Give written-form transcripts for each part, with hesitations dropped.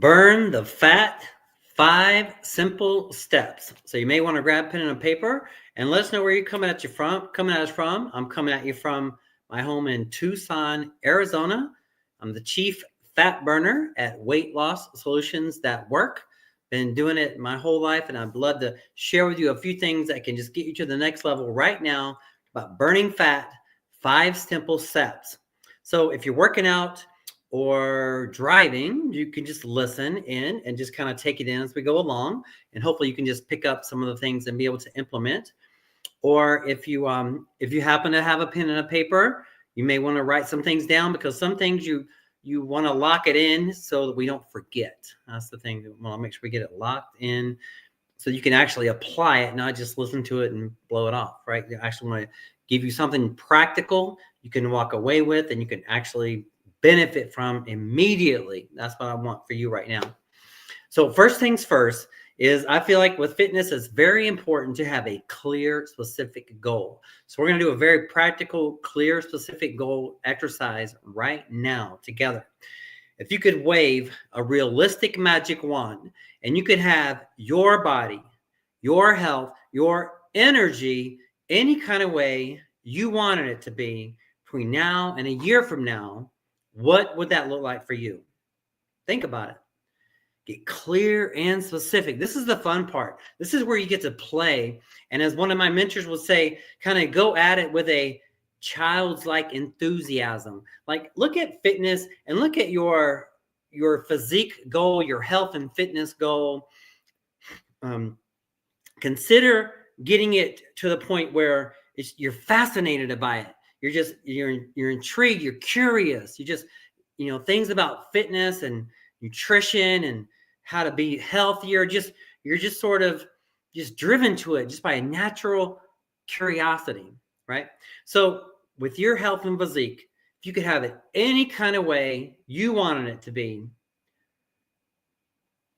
Burn the fat, 5 simple steps. So you may want to grab pen and paper and let us know where you're coming at us from. I'm coming at you from my home in Tucson, Arizona. I'm the chief fat burner at Weight Loss Solutions That Work. Been doing it my whole life, and I'd love to share with you a few things that can just get you to the next level right now about burning fat, 5 simple steps. So if you're working out or driving, you can just listen in and just kind of take it in as we go along, and hopefully you can just pick up some of the things and be able to implement. Or if you happen to have a pen and a paper, you may want to write some things down, because some things you want to lock it in so that we don't forget. That's the thing. We want to make sure we get it locked in so you can actually apply it, not just listen to it and blow it off, right? You actually want to give you something practical you can walk away with and you can actually benefit from immediately. That's what I want for you right now. So first things first is, I feel like with fitness, it's very important to have a clear, specific goal. So we're going to do a very practical, clear, specific goal exercise right now together. If you could wave a realistic magic wand and you could have your body, your health, your energy, any kind of way you wanted it to be between now and a year from now, what would that look like for you? Think about it. Get clear and specific. This is the fun part. This is where you get to play. And as one of my mentors would say, kind of go at it with a child's like enthusiasm. Like, look at fitness and look at your physique goal, your health and fitness goal. Consider getting it to the point where you're fascinated by it. You're intrigued. You're curious. You just, things about fitness and nutrition and how to be healthier. You're just sort of just driven to it just by a natural curiosity, right? So with your health and physique, if you could have it any kind of way you wanted it to be,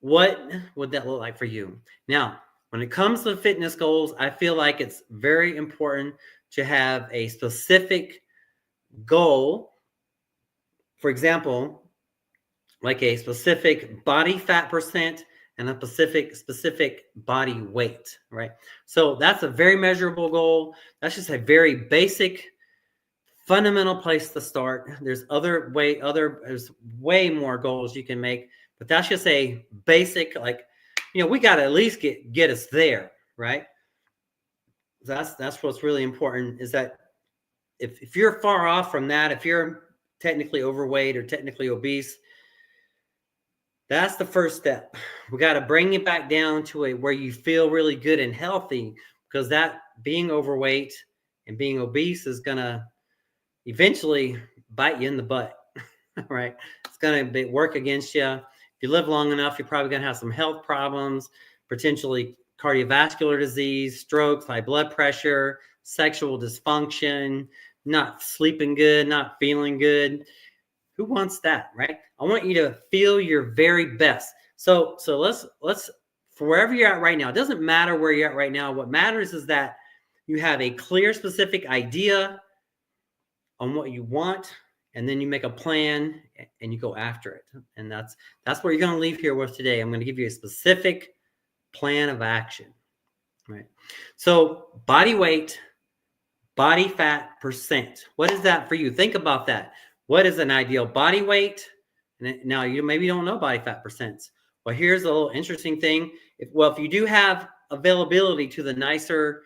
what would that look like for you? Now, when it comes to fitness goals, I feel like it's very important to have a specific goal. For example, like a specific body fat percent and a specific body weight, right? So that's a very measurable goal. That's just a very basic, fundamental place to start. There's way more goals you can make, but that's just a basic, like, we got to at least get us there, right? That's what's really important, is that if you're far off from that, if you're technically overweight or technically obese, that's the first step. We got to bring it back down to where you feel really good and healthy, because that being overweight and being obese is going to eventually bite you in the butt, right? It's going to work against you. If you live long enough, you're probably going to have some health problems, potentially cardiovascular disease, strokes, high blood pressure, sexual dysfunction, not sleeping good, not feeling good. Who wants that, right? I want you to feel your very best. So let's for wherever you're at right now, it doesn't matter where you're at right now. What matters is that you have a clear, specific idea on what you want, and then you make a plan and you go after it. And that's what you're going to leave here with today. I'm going to give you a specific plan of action, right? So body weight, body fat percent. What is that for you? Think about that. What is an ideal body weight? Now, you maybe don't know body fat percents. Well, here's a little interesting thing. If you do have availability to the nicer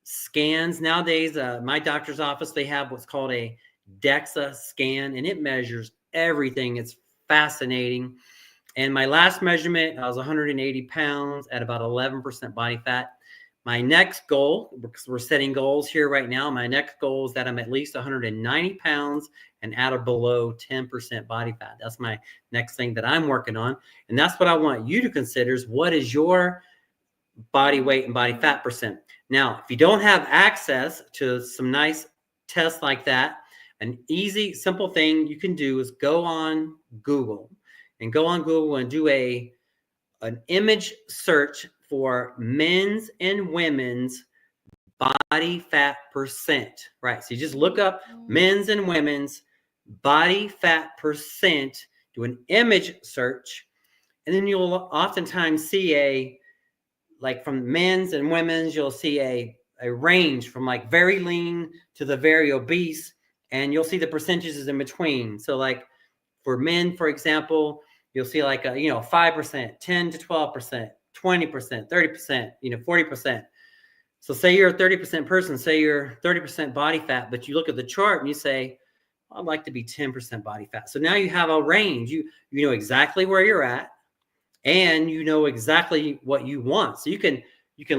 scans nowadays, my doctor's office, they have what's called a DEXA scan, and it measures everything. It's fascinating. And my last measurement, I was 180 pounds at about 11% body fat. My next goal, because we're setting goals here right now, my next goal is that I'm at least 190 pounds and at or below 10% body fat. That's my next thing that I'm working on. And that's what I want you to consider, is what is your body weight and body fat percent. Now, if you don't have access to some nice tests like that, an easy, simple thing you can do is go on Google and do an image search for men's and women's body fat percent, right? So you just look up men's and women's body fat percent, do an image search, And then you'll oftentimes see like from men's and women's, you'll see a range from like very lean to the very obese, and you'll see the percentages in between. So like for men, for example, you'll see like 5%, 10 to 12%, 20%, 30%, 40%. So say you're a 30% person, say you're 30% body fat, but you look at the chart and you say, I'd like to be 10% body fat. So now you have a range. You know exactly where you're at, and you know exactly what you want. So you can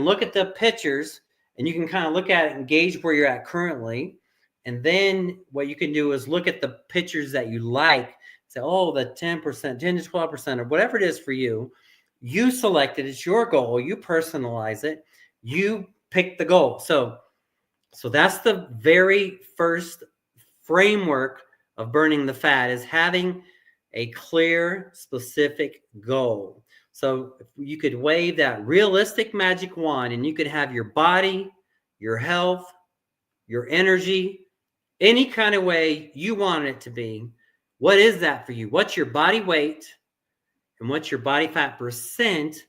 look at the pictures and you can kind of look at it and gauge where you're at currently. And then what you can do is look at the pictures that you like. Say, oh, the 10%, 10 to 12%, or whatever it is for you. You select it. It's your goal. You personalize it. You pick the goal. So that's the very first framework of burning the fat, is having a clear, specific goal. So if you could wave that realistic magic wand and you could have your body, your health, your energy, any kind of way you want it to be. What is that for you? What's your body weight and what's your body fat percent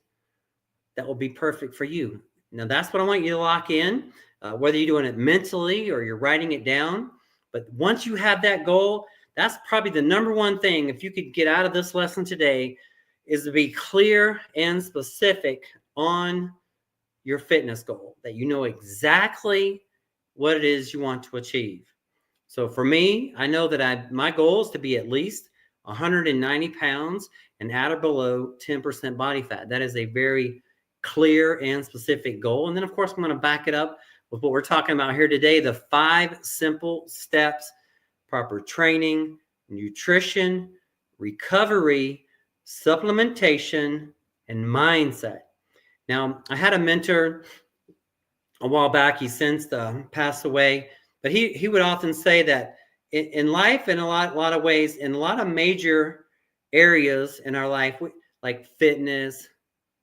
that will be perfect for you? Now, that's what I want you to lock in, whether you're doing it mentally or you're writing it down. But once you have that goal, that's probably the number one thing, if you could get out of this lesson today, is to be clear and specific on your fitness goal, that you know exactly what it is you want to achieve. So for me, I know that my goal is to be at least 190 pounds and at or below 10% body fat. That is a very clear and specific goal. And then, of course, I'm going to back it up with what we're talking about here today, the 5 simple steps: proper training, nutrition, recovery, supplementation, and mindset. Now, I had a mentor a while back. He since passed away, but he would often say that in life, in a lot of ways, in a lot of major areas in our life, like fitness,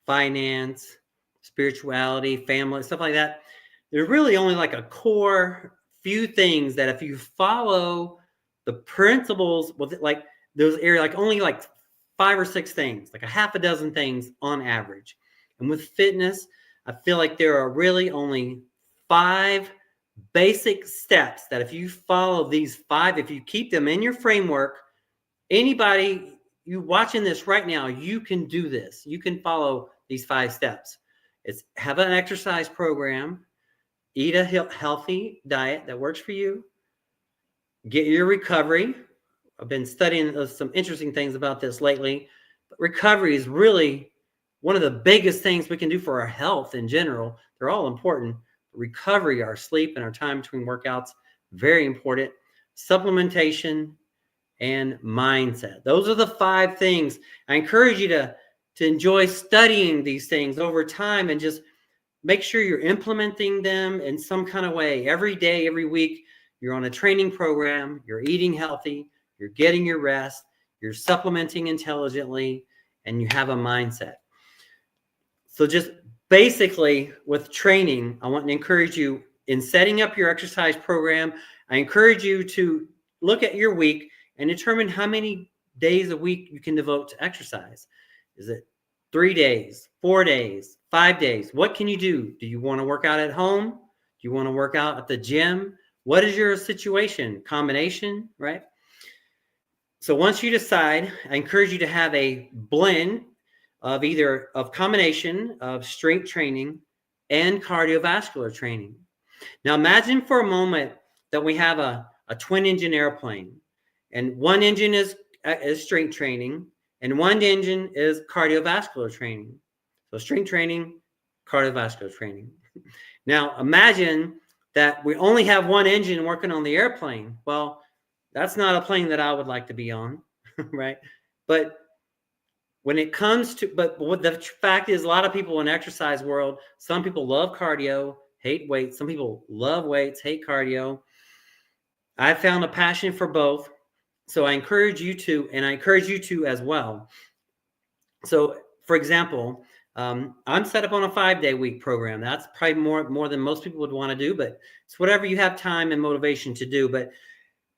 finance, spirituality, family, stuff like that, there's really only like a core few things that if you follow the principles with like those areas, like only like 5 or 6 things, like a half a dozen things on average. And with fitness, I feel like there are really only 5 basic steps that if you follow these 5, if you keep them in your framework, anybody you watching this right now, you can do this. You can follow these 5 steps. It's have an exercise program, eat a healthy diet that works for you, get your recovery. I've been studying some interesting things about this lately, but recovery is really one of the biggest things we can do for our health in general. They're all important. Recovery, our sleep and our time between workouts, very important. Supplementation and mindset. Those are the 5 things. I encourage you to enjoy studying these things over time and just make sure you're implementing them in some kind of way. Every day, every week, you're on a training program, you're eating healthy, you're getting your rest, you're supplementing intelligently, and you have a mindset. So just basically with training, I want to encourage you in setting up your exercise program. I encourage you to look at your week and determine how many days a week you can devote to exercise. Is it 3 days, 4 days, 5 days? What can you do? Do you want to work out at home? Do you want to work out at the gym? What is your situation? Combination, right? So once you decide, I encourage you to have a blend of combination of strength training and cardiovascular training. Now imagine for a moment that we have a twin engine airplane, and one engine is strength training and one engine is cardiovascular training. So strength training, cardiovascular training. Now imagine that we only have one engine working on the airplane. Well, that's not a plane that I would like to be on, right? But when it comes to, but what the fact is, a lot of people in the exercise world, some people love cardio, hate weights. Some people love weights, hate cardio. I found a passion for both. So I encourage you to, and I encourage you to as well. So for example, I'm set up on a 5-day week program. That's probably more than most people would want to do, but it's whatever you have time and motivation to do. But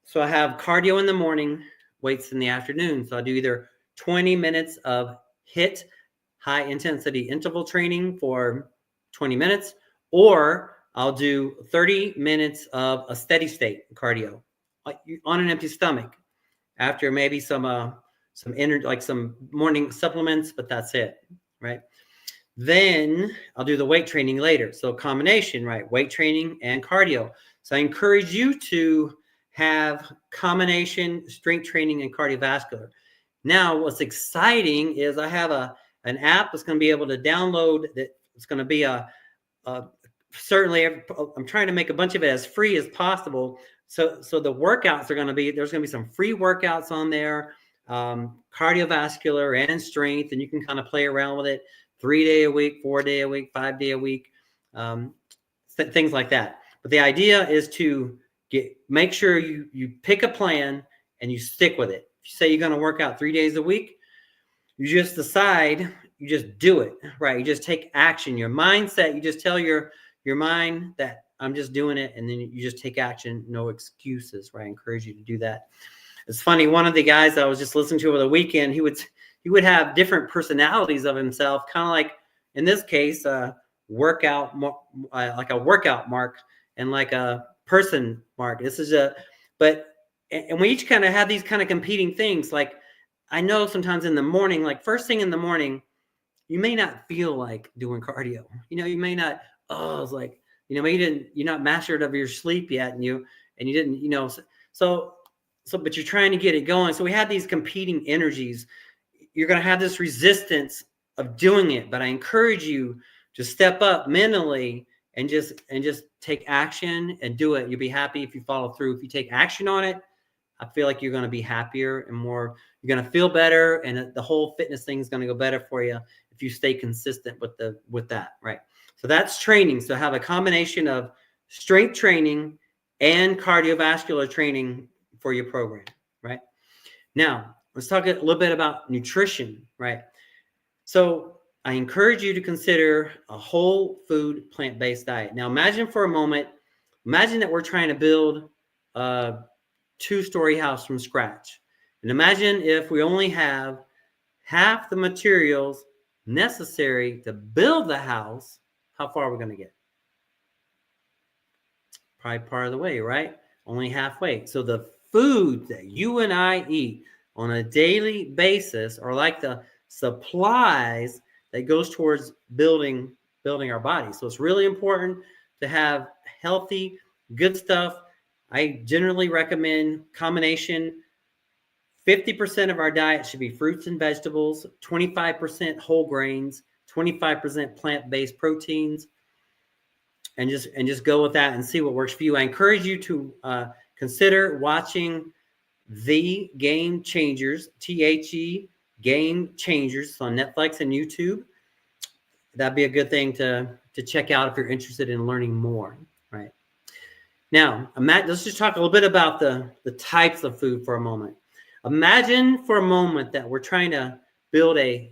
so I have cardio in the morning, weights in the afternoon. So I do either 20 minutes of HIIT, high intensity interval training for 20 minutes, or I'll do 30 minutes of a steady state cardio on an empty stomach after maybe some energy, like some morning supplements, but that's it, right? Then I'll do the weight training later. So combination, right? Weight training and cardio. So I encourage you to have combination strength training and cardiovascular. Now, what's exciting is I have an app that's going to be able to download that. It's going to be certainly I'm trying to make a bunch of it as free as possible. So the workouts are going to be, there's going to be some free workouts on there, cardiovascular and strength, and you can kind of play around with it 3 day a week, 4 day a week, 5 day a week, things like that. But the idea is to make sure you pick a plan and you stick with it. If you say you're going to work out 3 days a week, you just decide, you just do it, right? You just take action. Your mindset, you just tell your mind that I'm just doing it, and then you just take action, no excuses, right? I encourage you to do that. It's funny, one of the guys I was just listening to over the weekend, he would have different personalities of himself, kind of like, in this case, workout, like a workout Mark and like a person Mark. And we each kind of have these kind of competing things. Like, I know sometimes in the morning, like first thing in the morning, you may not feel like doing cardio. You may not, it's like, maybe you're not mastered of your sleep yet, and you didn't, but you're trying to get it going. So we have these competing energies. You're going to have this resistance of doing it, but I encourage you to step up mentally and just take action and do it. You'll be happy if you follow through. If you take action on it, I feel like you're going to be happier and more, you're going to feel better, and the whole fitness thing is going to go better for you if you stay consistent with that, right? So that's training. So have a combination of strength training and cardiovascular training for your program, right? Now, let's talk a little bit about nutrition, right? So I encourage you to consider a whole food, plant-based diet. Now, imagine for a moment, that we're trying to build a 2-story house from scratch. And imagine if we only have half the materials necessary to build the house, how far are we going to get? Probably part of the way, right? Only halfway. So the food that you and I eat on a daily basis are like the supplies that goes towards building our body. So it's really important to have healthy, good stuff. I generally recommend combination. 50% of our diet should be fruits and vegetables, 25% whole grains, 25% plant-based proteins, and just go with that and see what works for you. I encourage you to consider watching The Game Changers, THE Game Changers, on Netflix and YouTube. That'd be a good thing to check out if you're interested in learning more, right? Now, let's just talk a little bit about the types of food for a moment. Imagine for a moment that we're trying to build a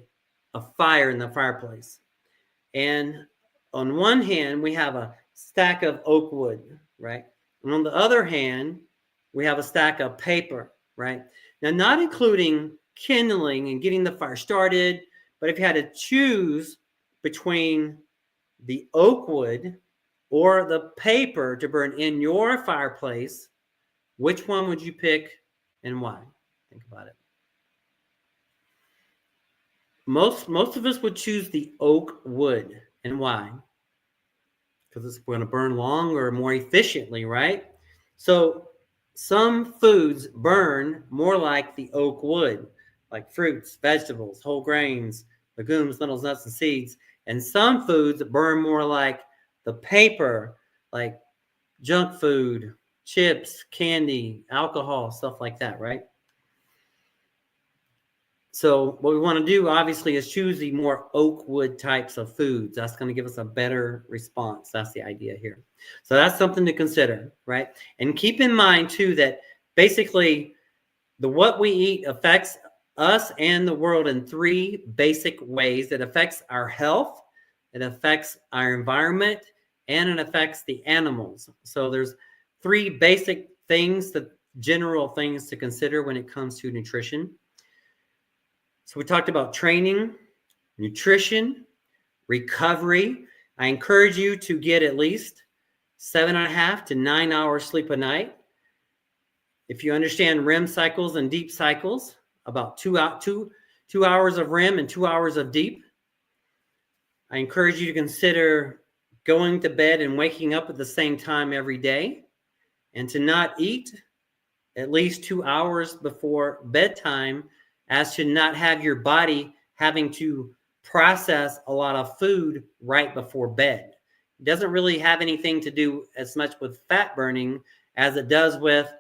fire in the fireplace. And on one hand, we have a stack of oak wood, right? And on the other hand, we have a stack of paper, right? Now, not including kindling and getting the fire started, but if you had to choose between the oak wood or the paper to burn in your fireplace, which one would you pick and why? Think about it. Most of us would choose the oak wood. And why? Because it's going to burn longer, more efficiently, right? So some foods burn more like the oak wood, like fruits, vegetables, whole grains, legumes, lentils, nuts, and seeds. And some foods burn more like the paper, like junk food, chips, candy, alcohol, stuff like that, right? So what we want to do, obviously, is choose the more oak wood types of foods. That's going to give us a better response. That's the idea here. So that's something to consider, right? And keep in mind, too, that basically what we eat affects us and the world in 3 basic ways. It affects our health, it affects our environment, and it affects the animals. So there's 3 basic things, general things to consider when it comes to nutrition. So we talked about training, nutrition, recovery. I encourage you to get at least 7.5 to 9 hours sleep a night. If you understand REM cycles and deep cycles, about 2 hours of REM and 2 hours of deep. I encourage you to consider going to bed and waking up at the same time every day, and to not eat at least 2 hours before bedtime, as to not have your body having to process a lot of food right before bed. It doesn't really have anything to do as much with fat burning as it does with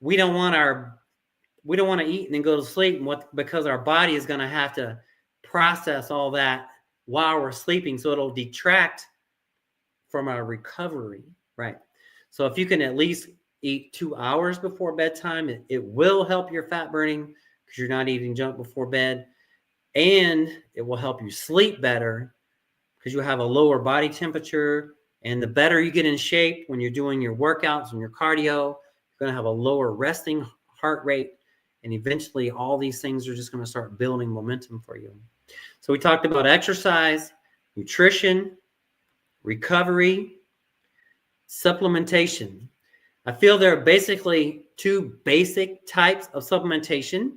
we don't want to eat and then go to sleep because our body is going to have to process all that while we're sleeping, so it'll detract from our recovery, right? So if you can at least eat 2 hours before bedtime, it will help your fat burning because you're not eating junk before bed, and it will help you sleep better because you have a lower body temperature, and the better you get in shape when you're doing your workouts and your cardio, you're going to have a lower resting heart rate, and eventually all these things are just going to start building momentum for you. So we talked about exercise, nutrition, recovery, supplementation. I feel there are basically two basic types of supplementation: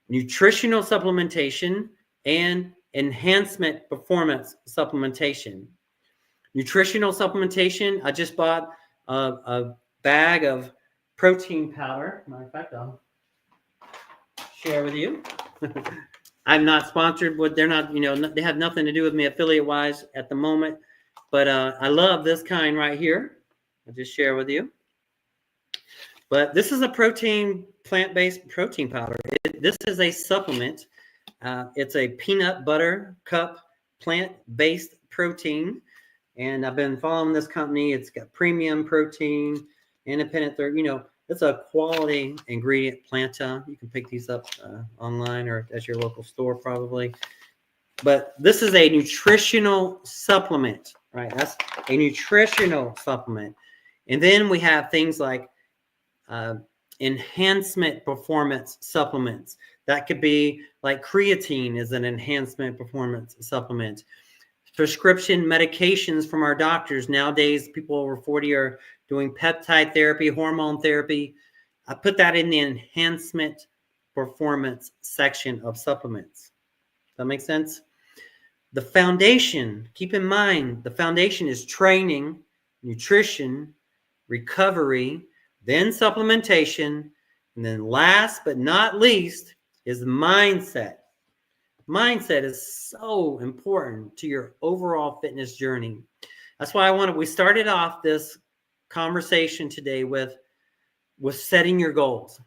nutritional supplementation and enhancement performance supplementation. Nutritional supplementation, I just bought a bag of protein powder. Matter of fact, I'll share with you. I'm not sponsored, but they're not, they have nothing to do with me affiliate wise at the moment. But I love this kind right here. I'll just share with you. But this is a plant-based protein powder. This is a supplement. It's a peanut butter cup plant-based protein. And I've been following this company. It's got premium protein, independent, it's a quality ingredient planta. You can pick these up online or at your local store probably. But this is a nutritional supplement, right? That's a nutritional supplement. And then we have things like enhancement performance supplements. That could be like creatine is an enhancement performance supplement. Prescription medications from our doctors. Nowadays, people over 40 are doing peptide therapy, hormone therapy. I put that in the enhancement performance section of supplements. Does that make sense? The foundation, keep in mind, the foundation is training, nutrition, recovery, then supplementation, and then last but not least is mindset. Mindset is so important to your overall fitness journey. That's why we started off this conversation today with setting your goals.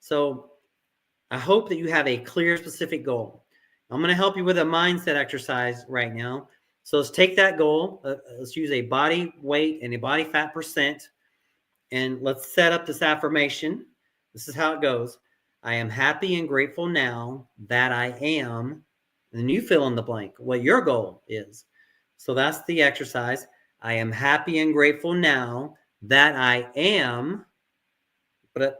So I hope that you have a clear, specific goal. I'm going to help you with a mindset exercise right now. So let's take that goal. Let's use a body weight and a body fat percent. And let's set up this affirmation. This is how it goes. I am happy and grateful now that I am, and then you fill in the blank, what your goal is. So that's the exercise. I am happy and grateful now that I am, right?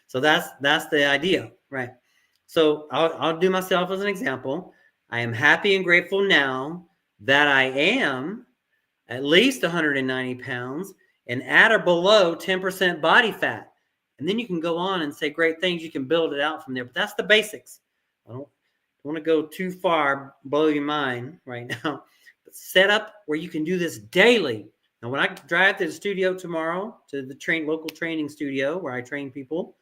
So that's the idea, right? So I'll do myself as an example. I am happy and grateful now that I am at least 190 pounds and at or below 10% body fat. And then you can go on and say great things. You can build it out from there. But that's the basics. I don't want to go too far, blow your mind right now. But set up where you can do this daily. Now, when I drive to the studio tomorrow, to the local training studio where I train people,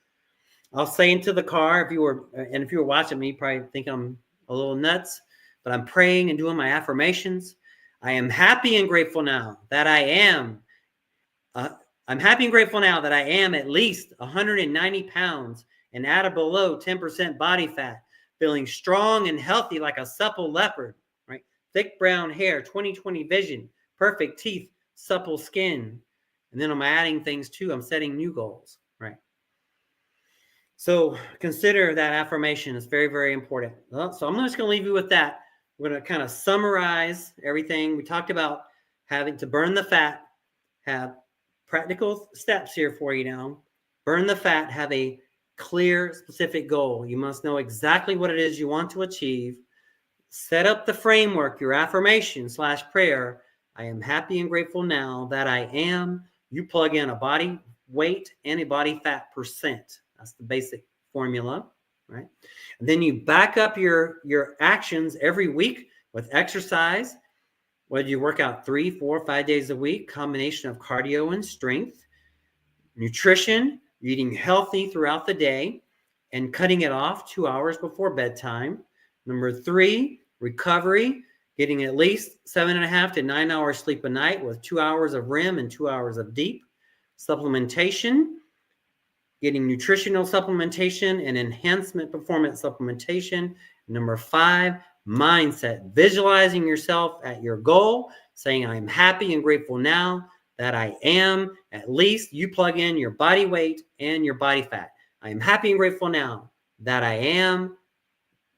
I'll say into the car, if you were watching me, you probably think I'm a little nuts, but I'm praying and doing my affirmations. I am happy and grateful now that I am. I'm happy and grateful now that I am at least 190 pounds and at or below 10% body fat, feeling strong and healthy like a supple leopard, right? Thick brown hair, 20/20 vision, perfect teeth, supple skin. And then I'm adding things too. I'm setting new goals, right? So consider that affirmation. It's very, very important. So I'm just going to leave you with that. We're going to kind of summarize everything. We talked about having to burn the fat, have practical steps here for you now. Burn the fat, have a clear, specific goal. You must know exactly what it is you want to achieve. Set up the framework, your affirmation / prayer. I am happy and grateful now that I am. You plug in a body weight and a body fat percent. That's the basic formula, right? And then you back up your actions every week with exercise. Whether you work out 3, 4, 5 days a week, combination of cardio and strength, nutrition, eating healthy throughout the day, and cutting it off 2 hours before bedtime. Number 3, recovery, getting at least 7.5 to 9 hours sleep a night with 2 hours of REM and 2 hours of deep. Supplementation, getting nutritional supplementation and enhancement performance supplementation. Number 5, mindset, visualizing yourself at your goal, saying I'm happy and grateful now that I am. At least you plug in your body weight and your body fat. I am happy and grateful now that I am.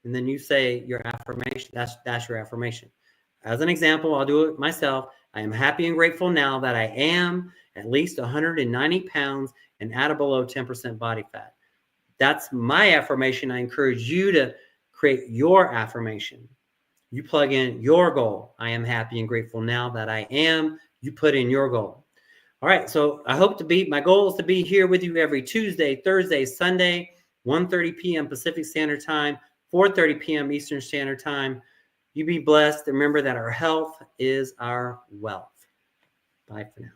And then you say your affirmation. That's your affirmation. As an example, I'll do it myself. I am happy and grateful now that I am at least 190 pounds and at or below 10% body fat. That's my affirmation. I encourage you to create your affirmation. You plug in your goal. I am happy and grateful now that I am. You put in your goal. All right. So I hope to be, my goal is to be here with you every Tuesday, Thursday, Sunday, 1:30 p.m. Pacific Standard Time, 4:30 p.m. Eastern Standard Time. You be blessed. Remember that our health is our wealth. Bye for now.